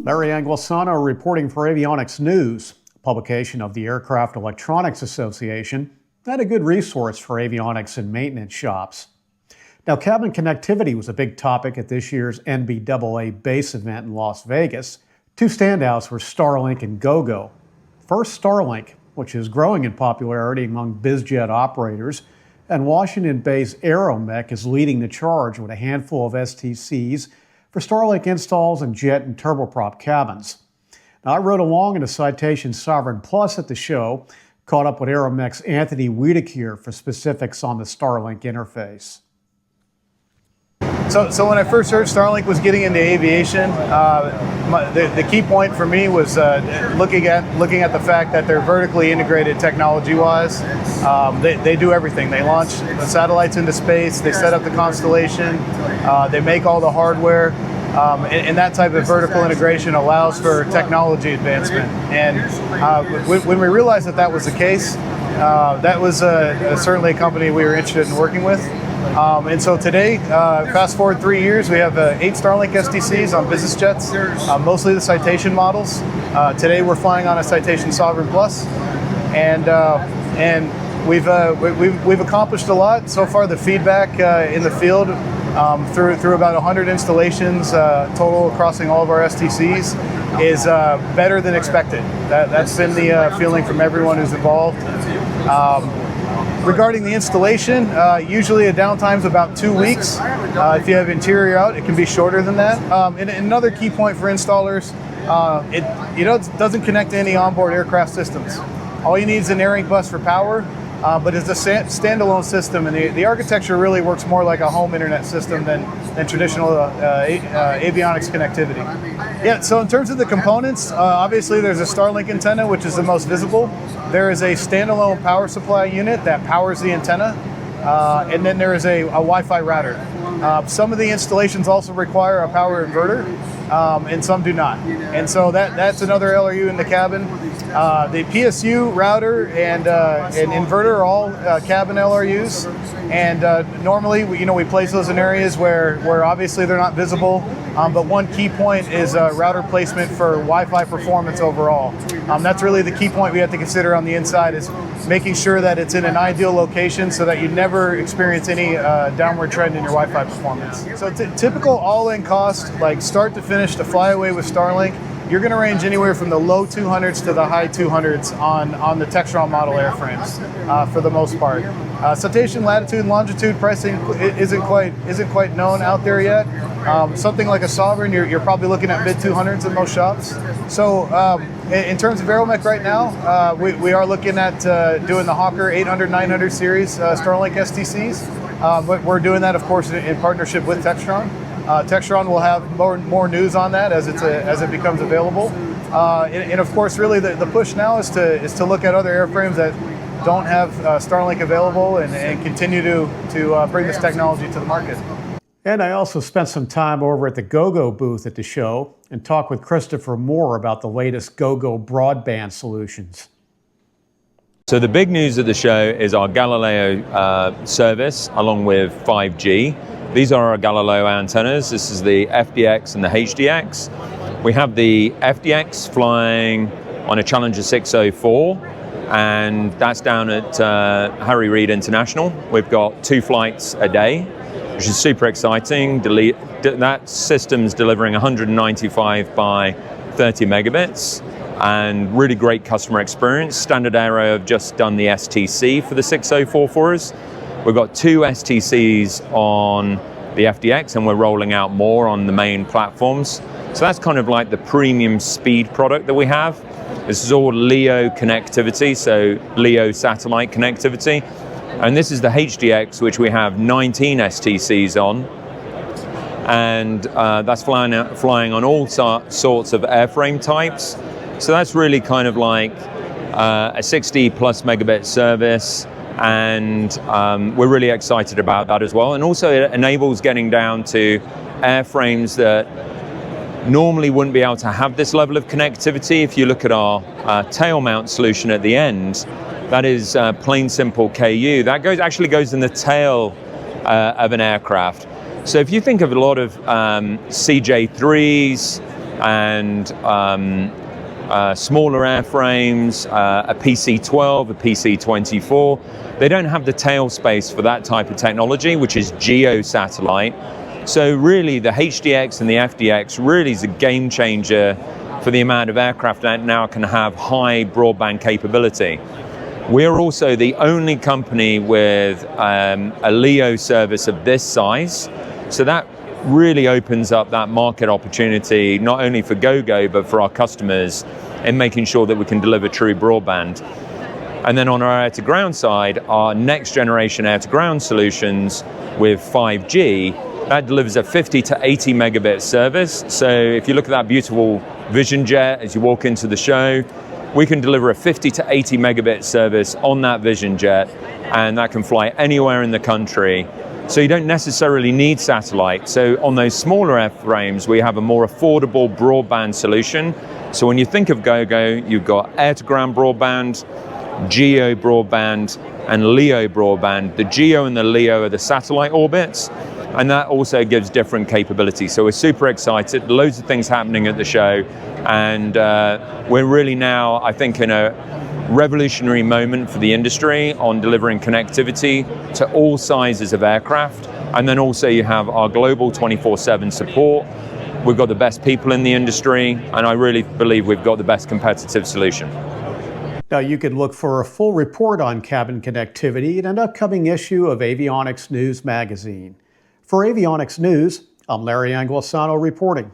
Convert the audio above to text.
Larry Anglisano reporting for Avionics News, a publication of the Aircraft Electronics Association, and a good resource for avionics and maintenance shops. Now, cabin connectivity was a big topic at this year's NBAA-BACE event in Las Vegas. Two standouts were Starlink and Gogo. First, Starlink, which is growing in popularity among bizjet operators, and Washington-based AeroMech is leading the charge with a handful of STCs for Starlink installs in jet and turboprop cabins. Now, I rode along in a Citation Sovereign Plus at the show, caught up with AeroMech's Anthony Wiedekier for specifics on the Starlink interface. So when I first heard Starlink was getting into aviation, the key point for me was looking at the fact that they're vertically integrated technology-wise. They do everything. They launch the satellites into space. They set up the constellation. They make all the hardware. And that type of vertical integration allows for technology advancement. And when we realized that was the case, that was certainly a company we were interested in working with. And so today, fast forward 3 years, we have 8 Starlink STCs on business jets, mostly the Citation models. Today we're flying on a Citation Sovereign Plus, and we've accomplished a lot. So far, the feedback in the field through about 100 installations total crossing all of our STCs is better than expected. That's been the feeling from everyone who's involved. Regarding the installation, usually a downtime is about 2 weeks. If you have interior out, it can be shorter than that. And another key point for installers, it doesn't connect to any onboard aircraft systems. All you need is an Airing bus for power, but it's a standalone system, and the architecture really works more like a home internet system than traditional avionics connectivity. Yeah, so in terms of the components, obviously there's a Starlink antenna, which is the most visible. There is a standalone power supply unit that powers the antenna, and then there is a Wi-Fi router. Some of the installations also require a power inverter, and some do not. And so that's another LRU in the cabin. The PSU router and inverter are all cabin LRUs, and normally we place those in areas where obviously they're not visible. But one key point is router placement for Wi-Fi performance overall. That's really the key point we have to consider on the inside, is making sure that it's in an ideal location so that you never experience any downward trend in your Wi-Fi performance. So typical all-in cost, like start to finish, to fly away with Starlink, you're going to range anywhere from the low 200s to the high 200s on the Textron model airframes for the most part. Citation latitude and longitude pricing isn't quite known out there yet. Something like a Sovereign, you're probably looking at mid 200s in most shops. So in terms of AeroMech right now, we are looking at doing the Hawker 800, 900 series Starlink STCs, but we're doing that, of course, in partnership with Textron. Textron will have more news on that as it becomes available. And of course, really the push now is to look at other airframes that don't have Starlink available and continue to bring this technology to the market. And I also spent some time over at the Gogo booth at the show and talked with Christopher Moore about the latest Gogo broadband solutions. So the big news at the show is our Galileo service along with 5G. These are our Galileo antennas. This is the FDX and the HDX. We have the FDX flying on a Challenger 604, and that's down at Harry Reid International. We've got 2 flights a day, which is super exciting. That system's delivering 195 by 30 megabits and really great customer experience. Standard Aero have just done the STC for the 604 for us. We've got 2 STCs on the FDX, and we're rolling out more on the main platforms. So that's kind of like the premium speed product that we have. This is all LEO connectivity, so LEO satellite connectivity. And this is the HDX, which we have 19 STCs on. And that's flying on all sorts of airframe types. So that's really kind of like a 60 plus megabit service. And we're really excited about that as well. And also it enables getting down to airframes that normally wouldn't be able to have this level of connectivity. If you look at our tail mount solution at the end, that is plain simple KU. That actually goes in the tail of an aircraft. So if you think of a lot of CJ3s, and smaller airframes, a PC-12, a PC-24. They don't have the tail space for that type of technology, which is geo satellite. So really the HDX and the FDX really is a game changer for the amount of aircraft that now can have high broadband capability. We're also the only company with a LEO service of this size. So that really opens up that market opportunity, not only for Gogo, but for our customers in making sure that we can deliver true broadband. And then on our air-to-ground side, our next generation air-to-ground solutions with 5G, that delivers a 50 to 80 megabit service. So if you look at that beautiful Vision Jet as you walk into the show, we can deliver a 50 to 80 megabit service on that Vision Jet, and that can fly anywhere in the country. So you don't necessarily need satellite. So on those smaller airframes, we have a more affordable broadband solution. So when you think of Gogo, you've got air-to-ground broadband, GEO broadband, and LEO broadband. The GEO and the LEO are the satellite orbits, and that also gives different capabilities. So we're super excited, loads of things happening at the show, and we're really now, I think, in a revolutionary moment for the industry on delivering connectivity to all sizes of aircraft. And then also you have our global 24/7 support. We've got the best people in the industry, and I really believe we've got the best competitive solution. Now, you can look for a full report on cabin connectivity in an upcoming issue of Avionics News magazine. For Avionics News, I'm Larry Anglisano reporting.